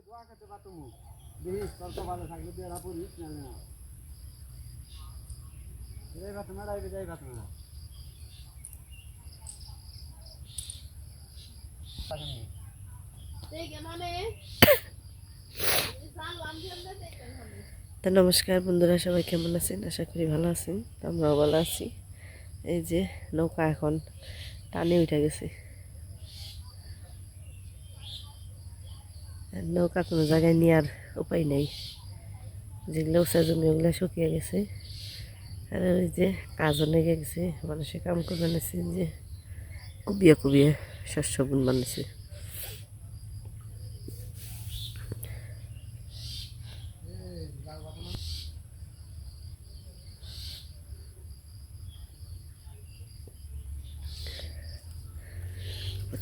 তো নমস্কার বন্ধুরা, সবাই কেমন আছেন? আশা করি ভালো আছেন। আমরাও ভালো আছি। এই যে নৌকা এখন টানে উঠে গেছে। নৌকা কোনো জায়গায় নেওয়ার উপায় নেই, যেগুলো উঁচা জমি ওগুলো শুকিয়ে গেছে। আর ওই যে কাজও লেগে গেছে, মানুষে কাম করে বানিয়েছে, যে কুবিয়ে কুবিয়ে শস্য বুন বানিয়েছে।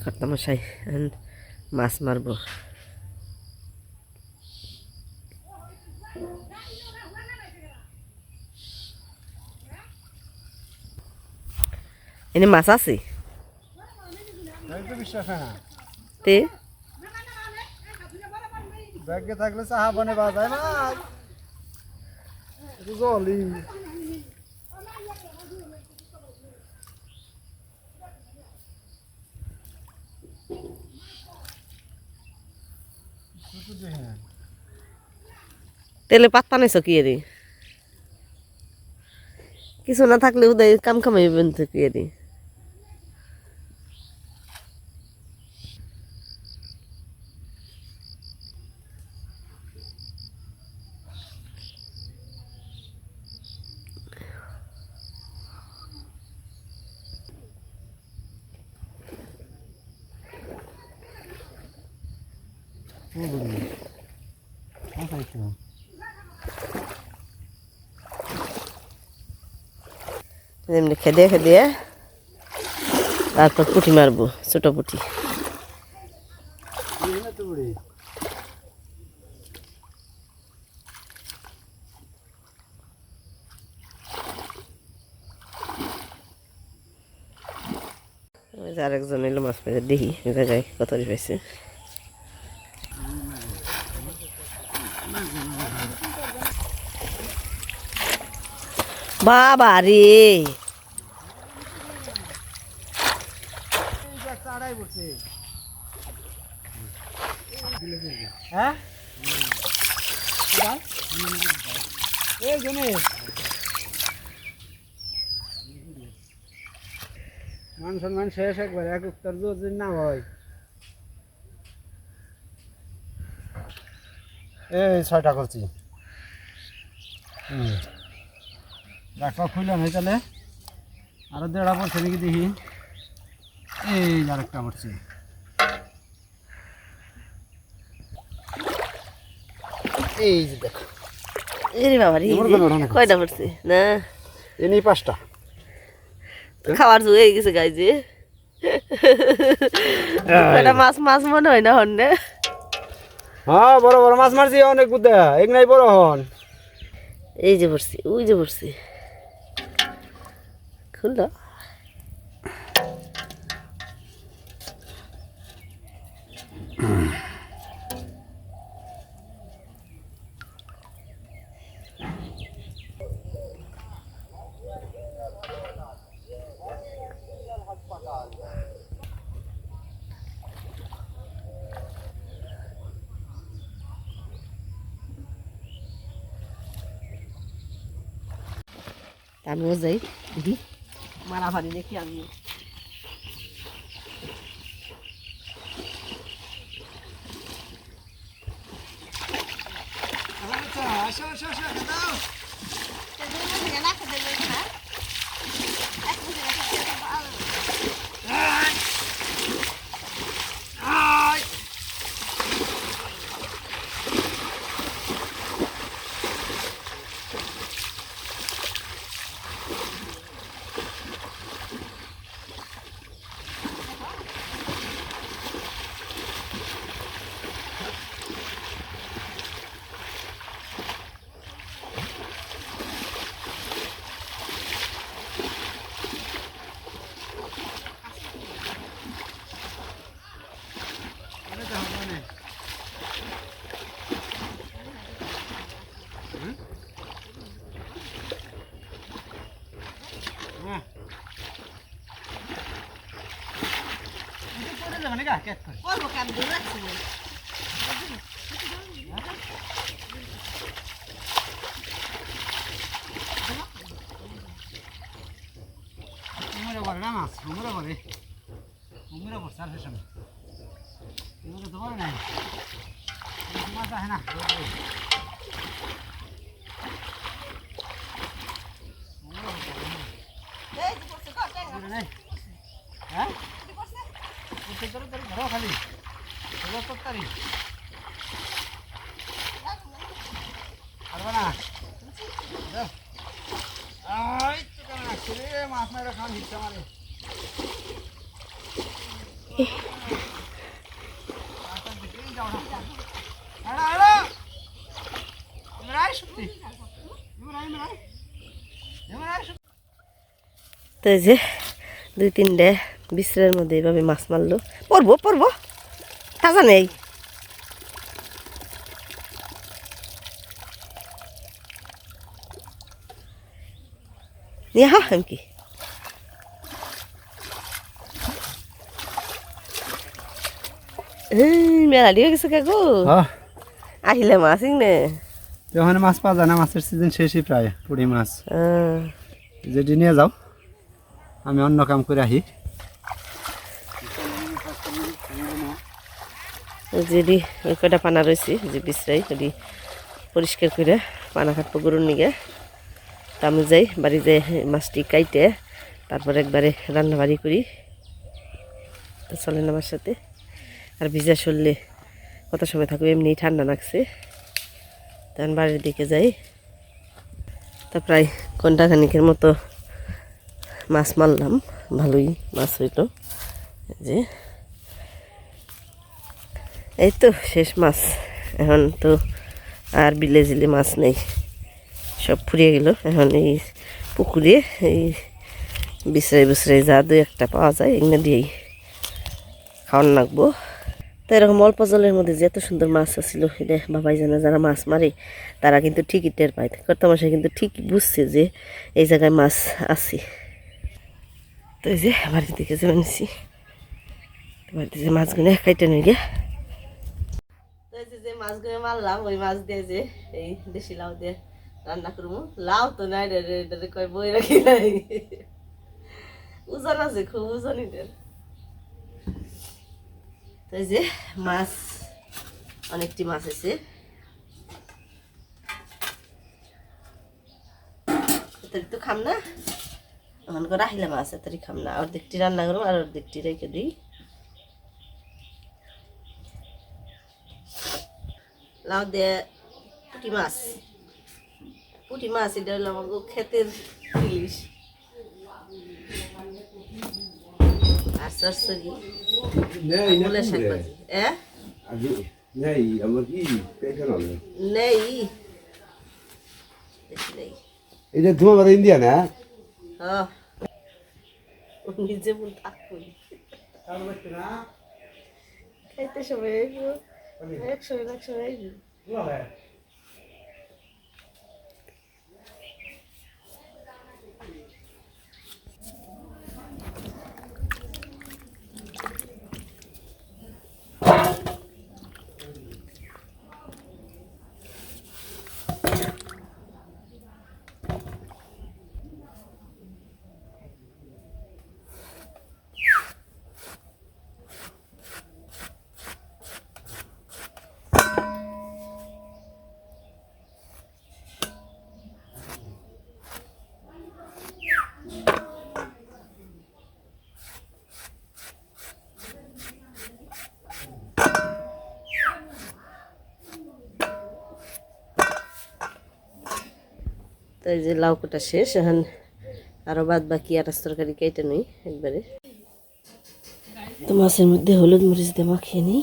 কর্তামশাই মাছ মারবো। এনে মাছ আছে তে ব্যাগে থাকলে চাহা বনে বাজায় মাছ জলি তেলে পাত্তা নেছো কি রে? কিছু না থাকলে উদয় কাম কামাইবেন তো কি রে? এমনি খেদে খেদে তারপর পুঁটি মারবো, ছোট পুঁটি। আরেকজন এলো মাছ পেয়ে দেখি জায়গায় কত পাইছে। বাবা রে, হ্যাঁ মান সম্মান শেষ একবার এক উত্তর যদি না হয়। এই 6টা করছি, একটা খুললাম হয়ে তাহলে আরো 1.5 পড়ছে নাকি দেখি। এই আরেকটা পড়ছে, এই যে দেখো। এরে বাবা রে, কয়টা পড়ছে না? এনেই 5টা। খাবার জুয়ে গেছে গাই যে মাছ মাছ মনে হয় না হন্নে। হ্যাঁ বড় বড় মাছ মারছি অনেক বুদ্ধা, এক নাই বড় হন। এই যে পড়ছি, ওই যে পড়ছি, খুললো। আমিও যাই দেখি মারা ভারি দেখি আমি। গা কেট করে করবো কাম দিয়ে রাখছি উমরে বড় না মাছ উমরে বড় উমরে বড় সার ফেশন উমরে তো বড় নাই মাছ আছে না এই যে করছে কত উমরে নাই হ্যাঁ করছে ধরো ধরো ধরো খালি ধরো তরকারি পারবা না আই তো কেন আসছে রে মাছ মারা খান হিচ্ছা মারে আচ্ছা দেখেই যাও না আড়া আড়া ইমরাই সত্যি ইমরাই সত্যি তো এই যে 2-3টে বিছরের মধ্যে এইভাবে মাছ মারলো পড়বো পড়বো তাজা নেই নিয়ে হা কি মেলা দিয়ে গেছে কাকু হ্যাঁ আহিলে মাছ ইংনে যখন মাছ পাওয়া যায় না মাছের সিজন শেষই প্রায় পুঁটি মাছ যেটি নিয়ে যাও আমি অন্য কাম করে আহি যদি ওই কটা পানা রয়েছে যে বিশ্রাই যদি পরিষ্কার করে পানা কাটবো গরুর নিগে তা আমি যাই বাড়ি যাই মাছটি কাইটে তারপর একবারে রান্না বাড়ি করি তো চলেন আমার সাথে আর ভিজা শরীরে কত সময় থাকবে এমনি ঠান্ডা লাগছে তখন বাড়ির দিকে যাই তা প্রায় ঘন্টাখানিকের মতো মাছ মারলাম ভালোই মাছ হইল যে এই তো শেষ মাছ এখন তো আর বিলে জিলে মাছ নেই সব ফুরিয়ে গেল এখন এই পুকুরে এই বিছরাই বিছরাই যা 2-1টা পাওয়া যায় এগুলো দিয়েই খাওয়ান লাগবো তো এরকম অল্প জলের মধ্যে যে এত সুন্দর মাছ আসছিল এটা বাবাই জানে যারা মাছ মারে তারা কিন্তু ঠিকই টের পায় কর্তামশা কিন্তু ঠিকই বুঝছে যে এই জায়গায় মাছ আছে তো এই যে বাড়ির দিকে যে মানছি বাড়িতে যে মাছগুলো খাইতে নিয়ে গিয়ে যে মাছগুলো মারলাম ওই মাছ দিয়ে যে এই দেশি লাউ দিয়ে রান্না করবো লাউ তো নাই রে কয় বই রাখি নাই ওজন আছে খুব ওজন এটার তো এই যে মাছ অনেকটি মাছ আছে তো খাম না এখন করে রাখিলে মাছ এতই খাম না অর্ধেকটি রান্না করবো আর অর্ধেকটি রেখে দিই লাউ দিয়ে পুঁটি মাছ এটা হলো আমাকে ক্ষেতের ইলিশ আর সরসরি মূলের শাক ভাজি নেই আমার কি পেছন হবে নেই বেশি নেই এটা ধোঁয়া বাদা ইন্ডিয়া না হ্যাঁ নিজে বল থাকুন খাইতে সময় একশো তো এই যে লাউ কোটা শেষ এখন আরো বাদ বাকি আটাশ তরকারি কেটে নিই একবারে তো মাছের মধ্যে হলুদ মরিচ দিয়ে মাখিয়ে নিই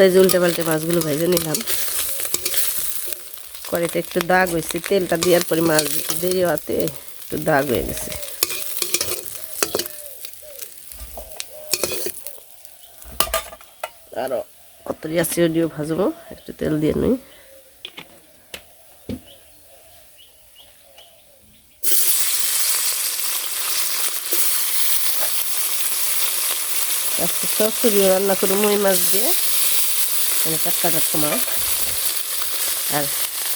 তো এই যে উল্টে পাল্টে মাছগুলো ভেজে নিলাম। কড়াইতে একটু দাগ হয়েছে, তেলটা দেওয়ার পরে মাছ দিতে দেরি হতে একটু দাগ হয়ে গেছে। আরও কত আছে ওডিও ভাজবো, একটু তেল দিয়ে নিই। আজকে চচ্চড়িও রান্না করবো মই মাছ দিয়ে, মানে টাটকা টাটকা মাছ। আর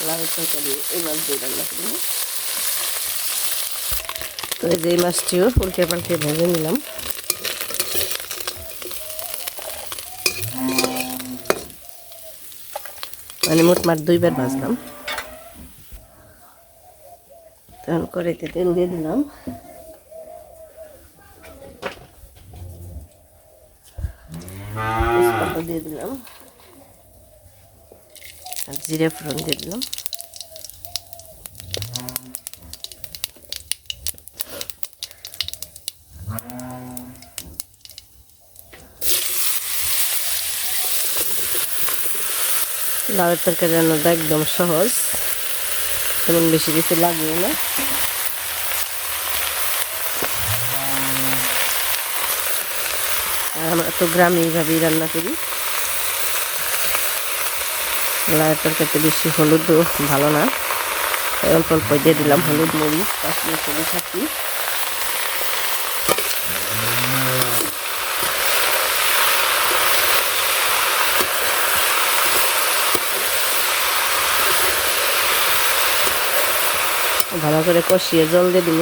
লাউয়ের তরকারি এই মাছ দিয়ে রান্না করবো। তো এই যে এই মাছটিও উল্টে পাল্টে ভেজে নিলাম। মানে মোটমাট 2 বার ভাজলাম। তখন কড়াইতে তেল দিয়ে দিলাম। তেজপাতা দিয়ে দিলাম আর জিরে ফোড়ন দিয়ে দিলাম। লাউয়ের তরকারি রান্নাটা একদম সহজ, তেমন বেশি কিছু লাগবে না। আর আমরা তো গ্রামে এইভাবেই রান্না করি। লাউয়ের তরকারিতে বেশি হলুদও ভালো না, অল্প অল্প দিয়ে দিলাম হলুদ, মরিচ, কাশ্মীরি সবই থাকি। ভালো করে কষিয়ে জল দিয়ে দিব।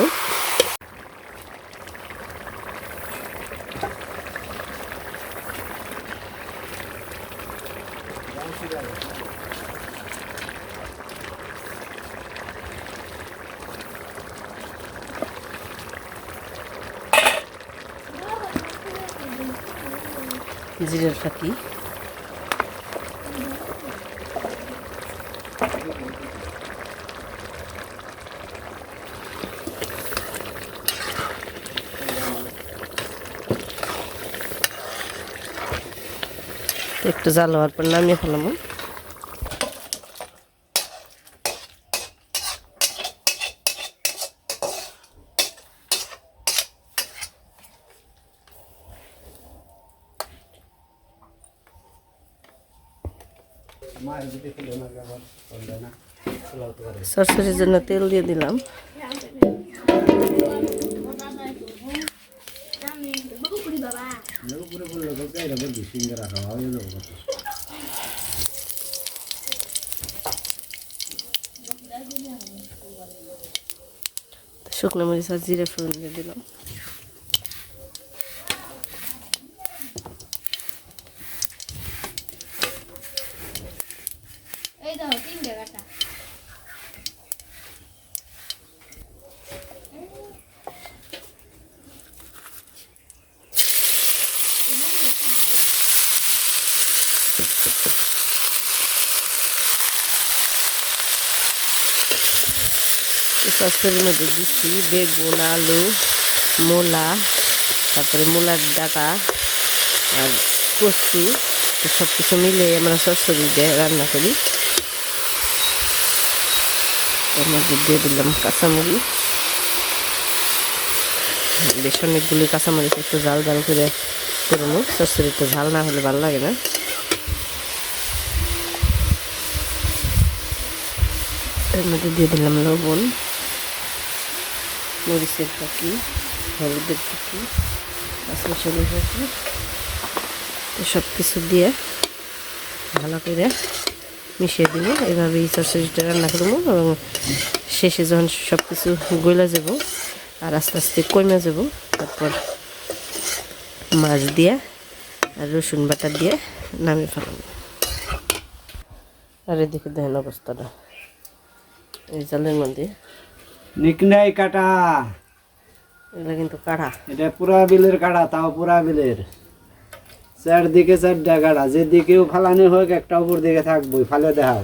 জিরের ফাঁকি, একটু জাল হওয়ার পর নামিয়ে ফেলাম। সরষের জন্য তেল দিয়ে দিলাম। শুকনো মরিচ আর জিরে ফোড়ন দিয়ে দিলাম। সসের মধ্যে দিচ্ছি বেগুন, আলু, মূলা, তারপরে মূলার ডাটা আর কচু, সব কিছু মিলে আমরা সরষে দিয়ে রান্না করি। এর মধ্যে দিয়ে দিলাম কাঁচামরিচ, বেশ অনেকগুলি কাঁচামরিচ, একটু ঝাল ঝাল করে করবো। সরষের একটু ঝাল না হলে ভালো লাগে না। এর মধ্যে দিয়ে দিলাম লবণ, মরিচের ফাঁকি, হলুদের ফাঁকি, কাঁচামরিচের ফাঁকি, সব কিছু দিয়ে ভালো করে মিশিয়ে দিব। এইভাবেই চচ্চড়িটা রান্না করবো এবং শেষে যখন সব কিছু গলে যাব আর আস্তে আস্তে কমে যাব, তারপর মাছ দিয়ে আর রসুন বাটা দিয়ে নামিয়ে ফেলাবো। আর এদিকে দেখেন অবস্থাটা, এই জালের মধ্যে নিকনাই কাটা, এগুলো কিন্তু কাটা, এটা পুরা বিলের কাটা, তাও পুরা বিলের চারদিকে 4টা কাটা, যেদিকেও ফালানি হোক একটা উপর দিকে থাকবো, ফালে দেখাও।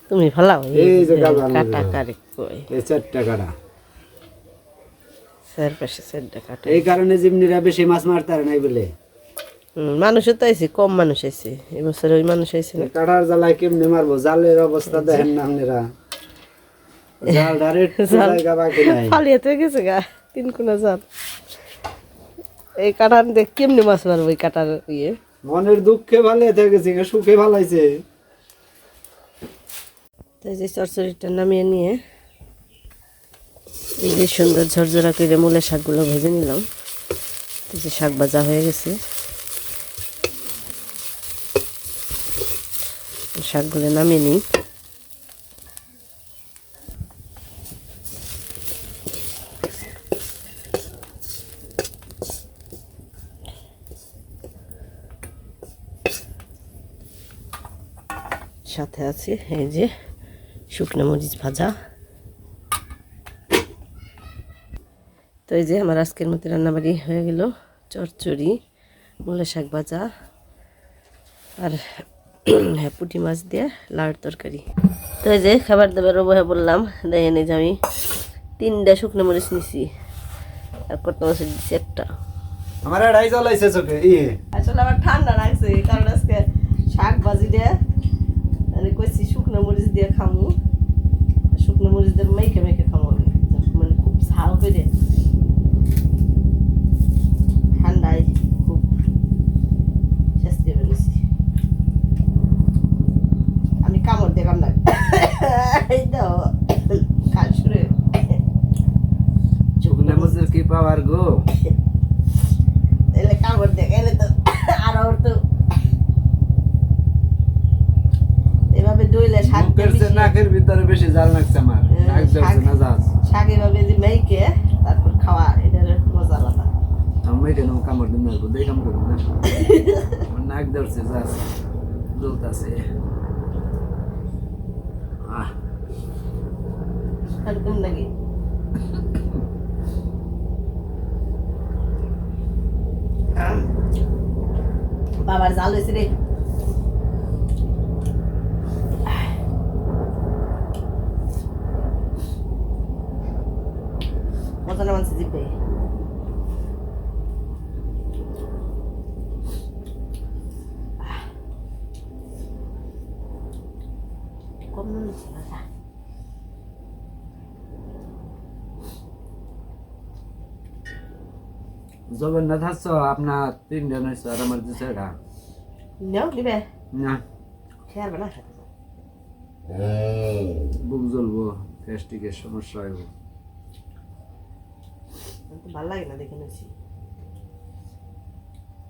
তুমি ফালাও, এই যে গালার কাটা মধ্যে। কারে কই, এই 4টা কাটা, চার পাশে 4টা কাটা। এই কারণে জিমনিরা বেশি মাছ মারতে পারে নাই বলে। মানুষও তো আইছে, কম মানুষ আইছে এবছর, ওই মানুষ আইছে না। কাটার জ্বালায় কেমনে মারবো, জালের অবস্থা দেখেন না আপনারা, জাল ডাইরেক্ট জায়গা বাকি নাই। ফালিয়াতে গেছে গা 3 কোনা জাল। এই কাটার দেখ কেমনি মাছ মারবো, এই কাটার ইয়ে। মনের দুঃখে ভালো হয়ে গেছে, সুখে ভালাইছে। তো এই যে চরচড়িটা নামিয়ে নিয়ে এই যে সুন্দর ঝরঝরা করে মূলের শাকগুলো ভেজে নিলাম। এই যে শাক ভাজা হয়ে গেছে, শাকগুলো নামিয়ে নিই। সাথে আছে এই যে শুকনো মরিচ ভাজা। তো এই যে আমার আজকের মতো রান্নাবাড়ি হয়ে গেল, চচ্চড়ি, মূলা শাক ভাজা আর হ্যাঁ পুঁটি মাছ দিয়ে লাউর তরকারি। তো এই যে খাবার দাবার বহে বললাম, দেখেন এই যে আমি 3টা শুকনো মরিচ নিছি আর কত মাছ দিচ্ছি একটা। আমার এটাই জ্বালাইছে চোখে ইয়ে। আসলে আমার ঠান্ডা লাগছে, কারণ আজকে শাক ভাজি দিয়ে কইছি শুকনো মরিচ দিয়ে খামু, শুকনো মরিচ দিয়ে মেখে মেখে খামু আমি, মানে খুব ঝাল করে, ঠান্ডায় খুব শাস্তি বেরোছি আমি, কামড় দিয়ে কামড় এই তো কাজ শুরু। শুকনো মরিচের কি পাওয়ার গো। এলে কামড় দিয়ে গেলে তো আরো তো এভাবে দইলে শাক নাকের ভিতরে বেশি জাল লাগছে আমার, নাক জ্বলছে না যাস। শাক এভাবে যে মেখে তারপর খাওয়া, এটার মজা আলাদা। আমি কেন কামড় দিন না, দেই কামড় দিন না, আমার নাক জ্বলছে যাস, জ্বলতাছে। এরকম নাকি বাবার জাল হয়েছে রে। মজা না মানছে জিপে। কম নুন দিচ্ছি না। জগন্নাথ হাসছ আপনার 3 জন হয়েছে আর আমার 2টা। নাও নিবে না খেয়াল না, বুক জ্বলবো, গ্যাস্ট্রিকের সমস্যা হইব। ভালো লাগে না দেখে নিয়েছি।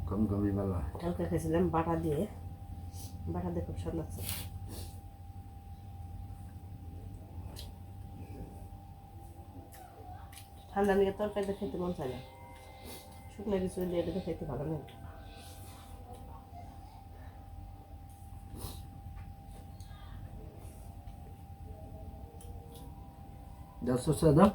কম কমই ভালো। কালকে খেয়েছিলাম বাটা দিয়ে, বাটা দিয়ে খুব স্বাদ লাগছে। ঠান্ডা নিয়ে তরকারিটা খেতে মন চায় না, শুকনো কিছু দিয়ে এটা খেতে ভালো লাগে। যাচ্ছ দাও।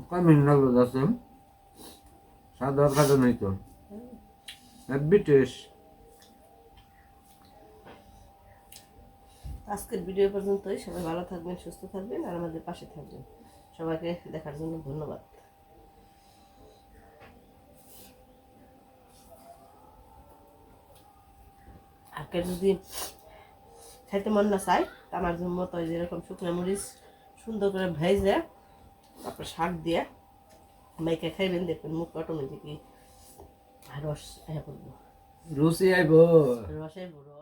কয় মিনিট লাগলো যাচ্ছে, সাদা খাজা নাই তো, হেভি টেস্ট। আজকের ভিডিও পর্যন্তই। সবাই ভালো থাকবেন, সুস্থ থাকবেন আর আমাদের পাশে থাকবেন। সবাইকে দেখার জন্য ধন্যবাদ। আর যদি খাইতে মন না চায়, আমার জন্য তো যেরকম শুকনো মরিচ সুন্দর করে ভেজে তারপর শাক দিয়ে মেখে খাইবেন, দেখবেন মুখ অটোমেটিকই রস করবো, রুচি আইব। রস আইব রস।